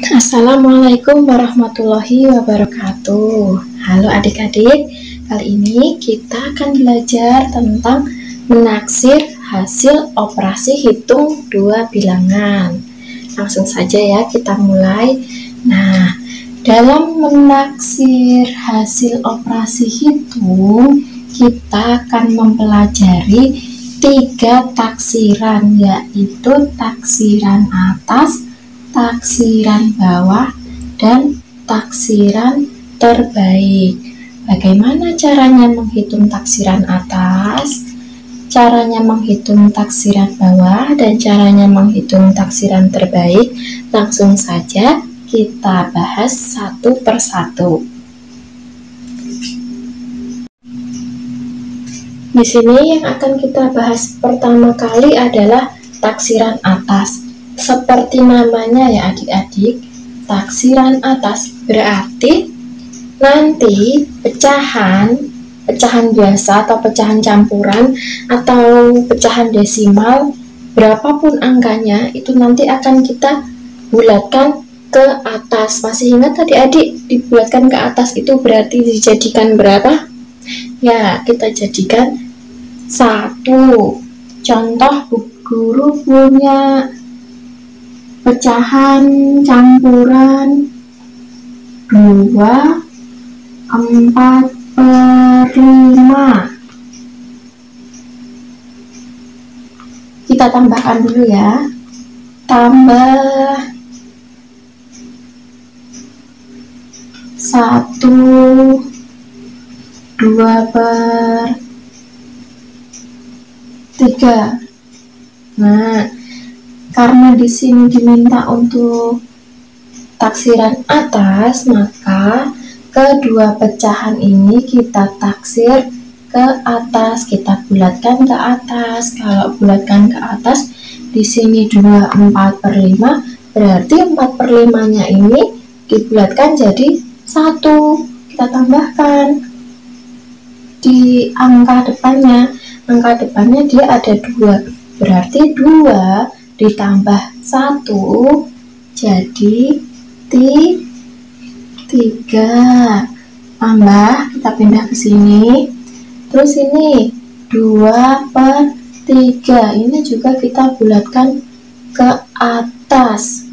Assalamualaikum warahmatullahi wabarakatuh. Halo adik-adik, kali ini kita akan belajar tentang menaksir hasil operasi hitung dua bilangan. Langsung saja ya kita mulai. Nah, dalam menaksir hasil operasi hitung, kita akan mempelajari 3 taksiran, yaitu taksiran atas, taksiran bawah, dan taksiran terbaik. Bagaimana caranya menghitung taksiran atas, caranya menghitung taksiran bawah, dan caranya menghitung taksiran terbaik? Langsung saja kita bahas satu persatu. Di sini yang akan kita bahas pertama kali adalah taksiran atas. Seperti namanya ya adik-adik, taksiran atas berarti nanti pecahan biasa atau pecahan campuran atau pecahan desimal berapapun angkanya itu nanti akan kita bulatkan ke atas. Masih ingat adik-adik, dibulatkan ke atas itu berarti dijadikan berapa? Ya, kita jadikan 1. Contoh guru punya pecahan campuran 2, 4/5. Kita tambahkan dulu ya. Tambah 1, 2/3. Nah, karena di sini diminta untuk taksiran atas, maka kedua pecahan ini kita taksir ke atas, kita bulatkan ke atas. Kalau bulatkan ke atas, di sini 2, 4/5, berarti 4/5-nya ini dibulatkan jadi 1. Kita tambahkan di angka depannya. Angka depannya dia ada 2, berarti 2 ditambah 1 jadi 3. Tambah, kita pindah ke sini. Terus ini 2/3. Ini juga kita bulatkan ke atas.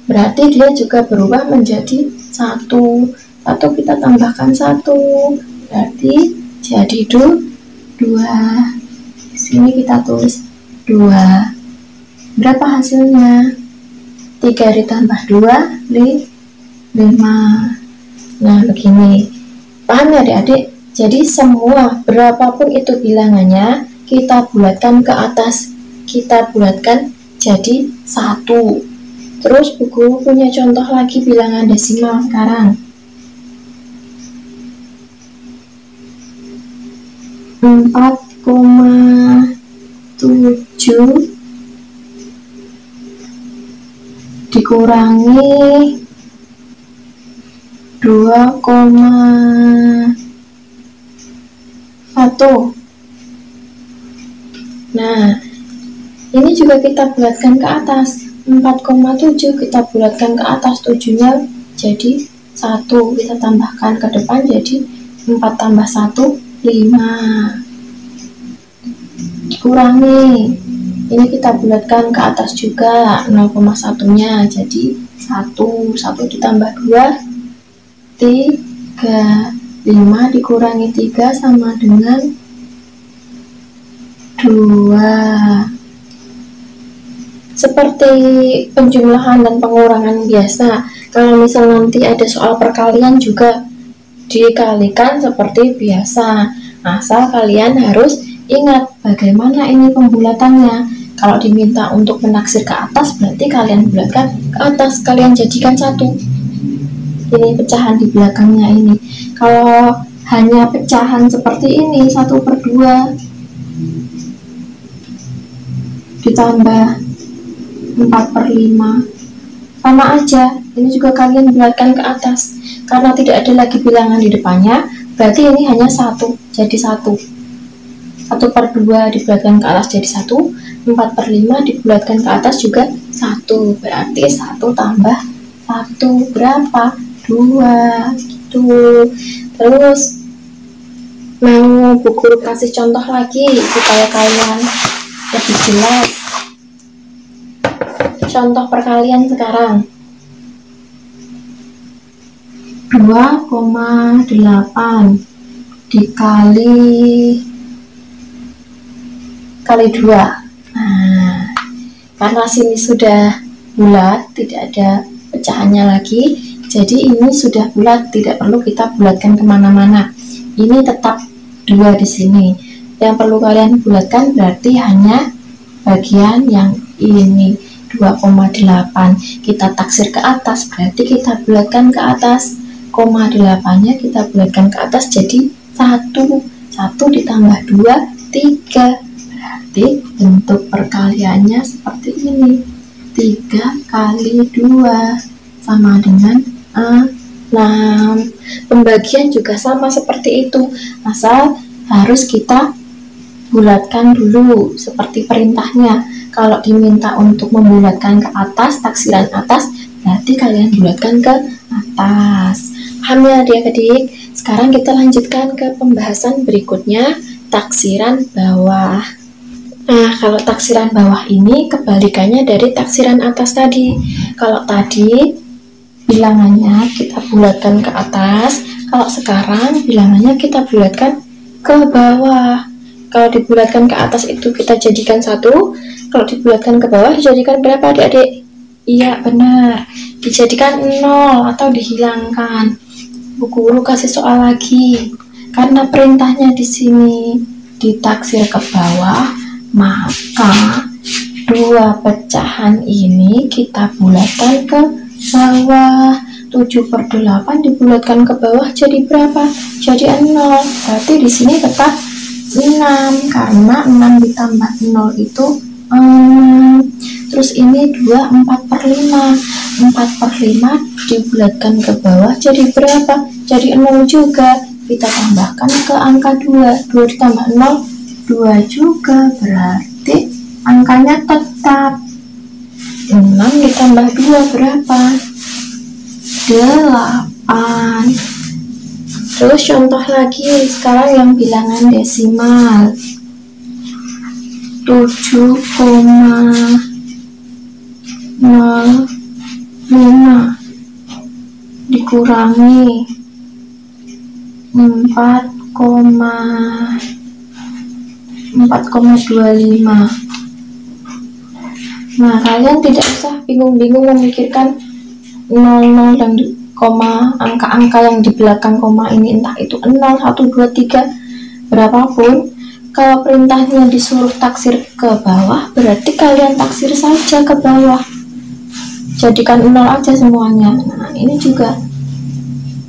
Berarti dia juga berubah menjadi 1. Kita tambahkan 1. Berarti jadi 2. Di sini kita tulis 2. Berapa hasilnya? 3 ditambah 2, 5. Nah, begini. Paham ya adik-adik? Jadi semua, berapapun itu bilangannya, kita bulatkan ke atas. Kita bulatkan jadi 1. Terus buku punya contoh lagi bilangan desimal sekarang. 4,7 dikurangi 2,1. Nah, ini juga kita bulatkan ke atas. 4,7 kita bulatkan ke atas, 7-nya jadi 1. Kita tambahkan ke depan jadi 4 tambah 1, 5. Dikurangi, ini kita bulatkan ke atas juga, 0,1-nya jadi 1. 1 ditambah 2, 3. 5 dikurangi 3 sama dengan 2. Seperti penjumlahan dan pengurangan biasa, kalau misal nanti ada soal perkalian juga dikalikan seperti biasa. Asal kalian harus ingat bagaimana ini pembulatannya. Kalau diminta untuk menaksir ke atas, berarti kalian bulatkan ke atas, kalian jadikan 1. Ini pecahan di belakangnya ini. Kalau hanya pecahan seperti ini, 1/2 ditambah 4/5, sama aja. Ini juga kalian bulatkan ke atas. Karena tidak ada lagi bilangan di depannya, berarti ini hanya 1, jadi 1. 1/2 dibulatkan ke atas jadi 1, 4/5 dibulatkan ke atas juga 1, berarti 1 tambah 1 berapa? 2 gitu. Terus mau Bu Guru kasih contoh lagi supaya kalian lebih jelas. Contoh perkalian sekarang 2,8 dikali 2. Nah, karena sini sudah bulat, tidak ada pecahannya lagi, jadi ini sudah bulat, tidak perlu kita bulatkan kemana-mana. Ini tetap 2 di sini. Yang perlu kalian bulatkan berarti hanya bagian yang ini 2,8. Kita taksir ke atas, berarti kita bulatkan ke atas. 8-nya kita bulatkan ke atas jadi 1 ditambah 2, 3. Berarti bentuk perkaliannya seperti ini, 3 kali 2 sama dengan 6. Pembagian juga sama seperti itu, asal harus kita bulatkan dulu seperti perintahnya. Kalau diminta untuk membulatkan ke atas, taksiran atas, berarti kalian bulatkan ke atas. Paham ya adik-adik? Sekarang kita lanjutkan ke pembahasan berikutnya, taksiran bawah. Nah, kalau taksiran bawah ini kebalikannya dari taksiran atas tadi. Kalau tadi bilangannya kita bulatkan ke atas, kalau sekarang bilangannya kita bulatkan ke bawah. Kalau dibulatkan ke atas itu kita jadikan 1, kalau dibulatkan ke bawah dijadikan berapa adik-adik? Iya benar, dijadikan 0 atau dihilangkan. Bu Guru kasih soal lagi, karena perintahnya di sini ditaksir ke bawah, maka 2 pecahan ini kita bulatkan ke bawah. 7/8 dibulatkan ke bawah jadi berapa? Jadi 0. Berarti di sini tetap 6, karena 6 ditambah 0 itu 6. Terus ini 2, 4/5. 4/5 dibulatkan ke bawah jadi berapa? Jadi 0 juga. Kita tambahkan ke angka 2. 2 ditambah 0, 2 juga. Berarti angkanya tetap 6 ditambah 2 berapa? 8. Terus contoh lagi, sekarang yang bilangan desimal. 7,05 dikurangi 4,25. Nah, kalian tidak usah bingung-bingung memikirkan 00 dan koma, angka-angka yang di belakang koma ini, entah itu 0, 1, 2, 3, berapapun. Kalau perintahnya disuruh taksir ke bawah, berarti kalian taksir saja ke bawah, jadikan 0 aja semuanya. Nah, ini juga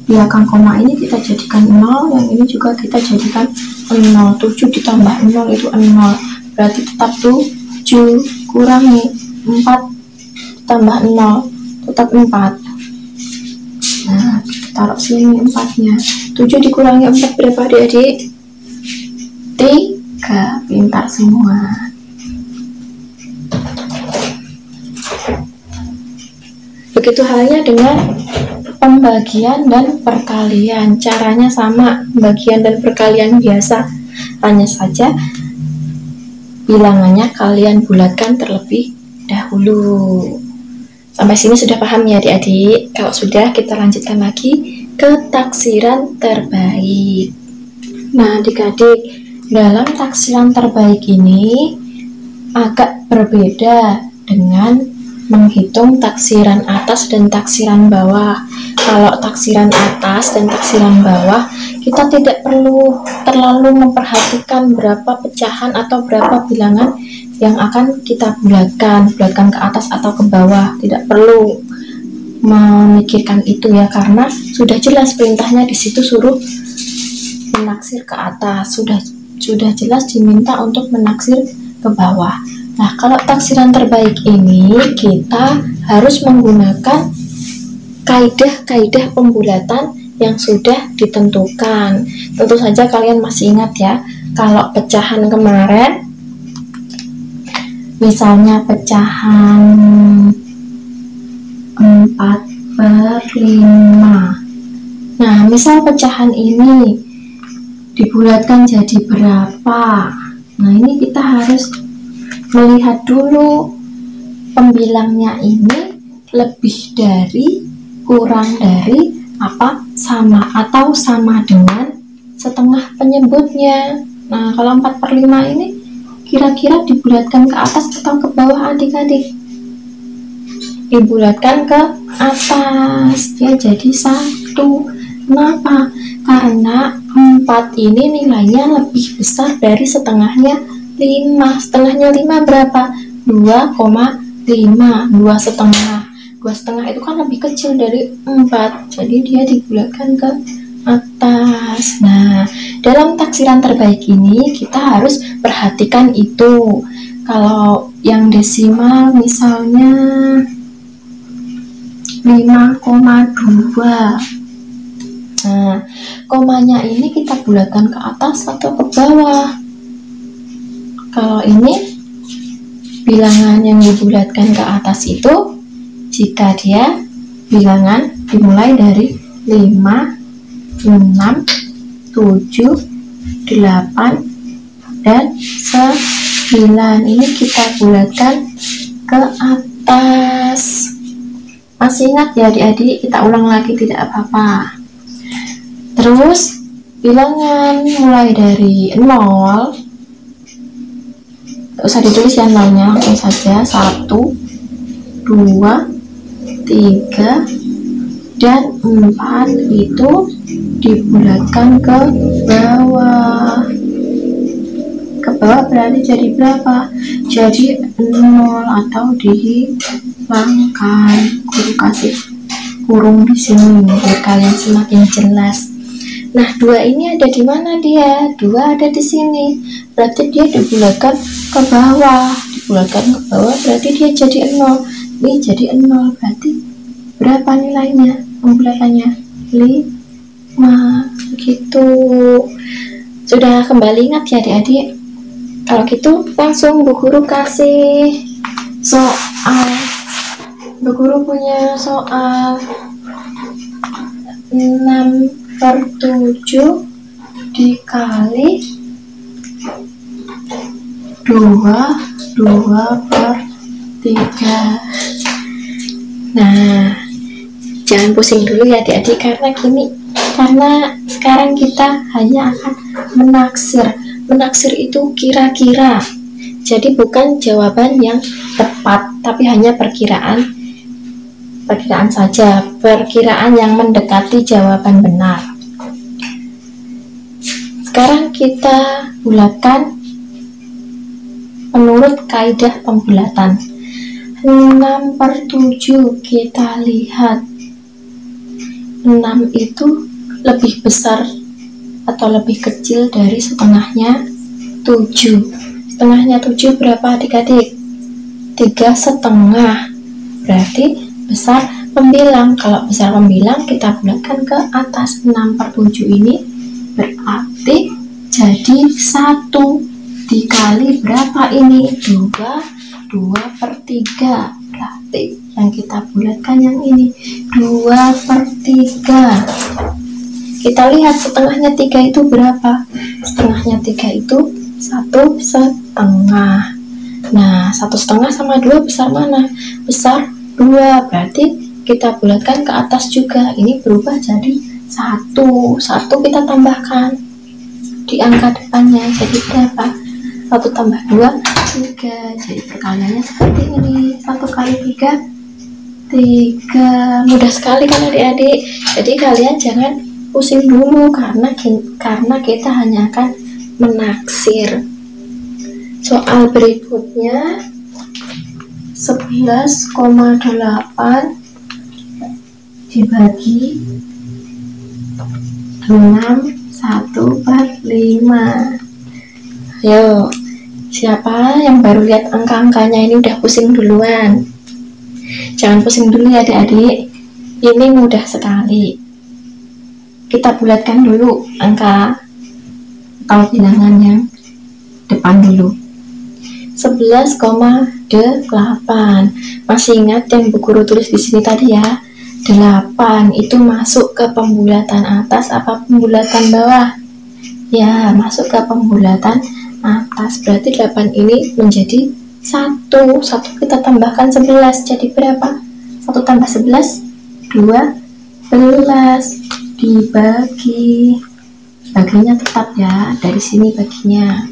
belakang koma ini kita jadikan 0, yang ini juga kita jadikan 0. 7 ditambah 0 itu 0, berarti tetap 7, kurangi 4 tambah 0 tetap 4. Nah, taruh sini 4-nya. 7 dikurangi 4 berapa adik-adik? 3. Pintar semua. Begitu halnya dengan pembagian dan perkalian. Caranya sama, pembagian dan perkalian biasa. Hanya saja bilangannya kalian bulatkan terlebih dahulu. Sampai sini sudah paham ya adik-adik? Kalau sudah, kita lanjutkan lagi ke taksiran terbaik. Nah adik-adik, dalam taksiran terbaik ini agak berbeda dengan menghitung taksiran atas dan taksiran bawah. Kalau taksiran atas dan taksiran bawah, kita tidak perlu terlalu memperhatikan berapa pecahan atau berapa bilangan yang akan kita bulatkan ke atas atau ke bawah. Tidak perlu memikirkan itu ya, karena sudah jelas perintahnya di situ suruh menaksir ke atas, sudah jelas diminta untuk menaksir ke bawah. Nah, kalau taksiran terbaik ini kita harus menggunakan kaidah-kaidah pembulatan yang sudah ditentukan. Tentu saja kalian masih ingat ya, Kalau pecahan kemarin, misalnya pecahan 4/5. Nah, misal pecahan ini dibulatkan jadi berapa? Nah, ini kita harus melihat dulu pembilangnya ini lebih dari, kurang dari, apa, sama atau sama dengan setengah penyebutnya. Nah, kalau 4/5 ini kira-kira dibulatkan ke atas atau ke bawah adik-adik? Dibulatkan ke atas, dia jadi 1. Kenapa? Karena 4 ini nilainya lebih besar dari setengahnya 5. Setengahnya 5 berapa? 2,5. 2,5. 2,5 itu kan lebih kecil dari 4. Jadi dia dibulatkan ke atas. Nah, dalam taksiran terbaik ini kita harus perhatikan itu. Kalau yang desimal misalnya 5,2. Nah, komanya ini kita bulatkan ke atas atau ke bawah? Kalau ini bilangan yang dibulatkan ke atas itu jika dia bilangan dimulai dari 5, 6, 7, 8, dan 9. Ini kita bulatkan ke atas. Masih ingat ya adik-adik? Kita ulang lagi, tidak apa-apa. Terus bilangan mulai dari 0, gak usah ditulis ya nolnya, langsung saja. 1, 2, 3, dan 4 itu dibulatkan ke bawah. Ke bawah berarti jadi berapa? Jadi 0 atau dihilangkan. Guru kasih kurung di sini biar kalian semakin jelas. Nah, 2 ini ada di mana dia? 2 ada di sini. Berarti dia dibulatkan ke bawah. Dibulatkan ke bawah berarti dia jadi 0. Ini jadi 0. Berarti berapa nilainya? Pembulatannya 5. Begitu. Sudah kembali ingat ya adik-adik? Kalau gitu langsung Bu Guru kasih soal. Bu Guru punya soal 6/7 dikali 2/3. Nah, jangan pusing dulu ya adik-adik, karena sekarang kita hanya akan menaksir. Menaksir itu kira-kira. Jadi bukan jawaban yang tepat, tapi hanya perkiraan saja, perkiraan yang mendekati jawaban benar. Sekarang kita bulatkan menurut kaidah pembulatan. 6/7 kita lihat 6 itu lebih besar atau lebih kecil dari setengahnya 7. Setengahnya 7 berapa adik-adik? 3,5. Berarti besar pembilang. Kalau besar pembilang kita bulatkan ke atas. 6/7 ini berarti jadi 1 dikali berapa ini? 2/3. Berarti yang kita bulatkan yang ini 2/3. Kita lihat setengahnya 3 itu berapa? Setengahnya 3 itu 1,5. Nah, 1,5 sama 2 besar mana? Besar 2. Berarti kita bulatkan ke atas juga. Ini berubah jadi 1. 1 kita tambahkan di angka depannya. Jadi berapa? 1 tambah 2, 3. Jadi perkaliannya seperti ini. 1 kali 3, 3. Mudah sekali kan adik-adik? Jadi kalian jangan pusing dulu karena kita hanya akan menaksir. Soal berikutnya 11,8 dibagi 6 1/5. Ayo, siapa yang baru lihat angka-angkanya ini udah pusing duluan? Jangan pusing dulu ya adik-adik, ini mudah sekali. Kita bulatkan dulu angka atau bilangan yang depan dulu. 11,8. Masih ingat yang Bu Guru tulis di sini tadi ya? 8 itu masuk ke pembulatan atas apa pembulatan bawah? Ya, masuk ke pembulatan atas. Berarti 8 ini menjadi 1. 1 kita tambahkan 11. Jadi berapa? 1 tambah 11, 12. Dibagi. Baginya tetap ya, dari sini baginya.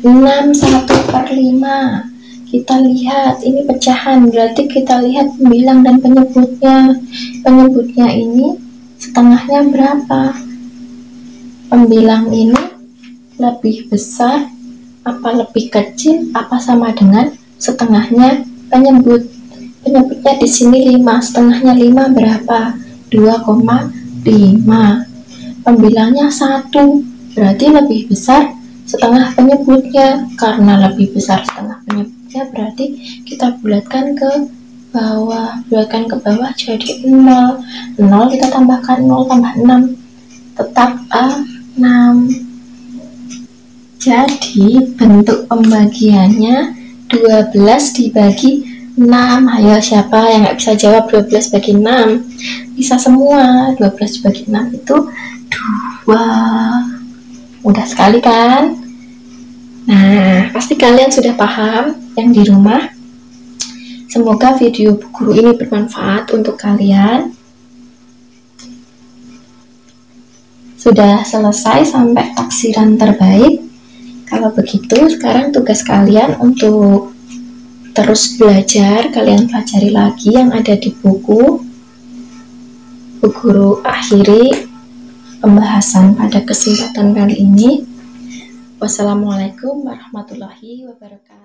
6 1/5. Kita lihat ini pecahan, berarti kita lihat pembilang dan penyebutnya. Penyebutnya ini setengahnya berapa? Pembilang ini lebih besar apa lebih kecil apa sama dengan setengahnya penyebut. Penyebutnya di sini 5, setengahnya 5 berapa? 2,5. Pembilangnya 1, berarti lebih besar setengah penyebutnya. Karena lebih besar setengah penyebutnya berarti kita bulatkan ke bawah. Bulatkan ke bawah jadi 0. 0 kita tambahkan 0 tambah 6 tetap 6. Jadi bentuk pembagiannya 12 dibagi 6. Ayo siapa yang nggak bisa jawab 12 bagi 6? Bisa semua. 12 dibagi 6 itu 2. Mudah sekali kan? Nah, pasti kalian sudah paham yang di rumah. Semoga video Bu Guru ini bermanfaat untuk kalian. Sudah selesai sampai taksiran terbaik. Kalau begitu, sekarang tugas kalian untuk terus belajar. Kalian pelajari lagi yang ada di buku. Bu Guru akhiri pembahasan pada kesempatan kali ini. Wassalamualaikum warahmatullahi wabarakatuh.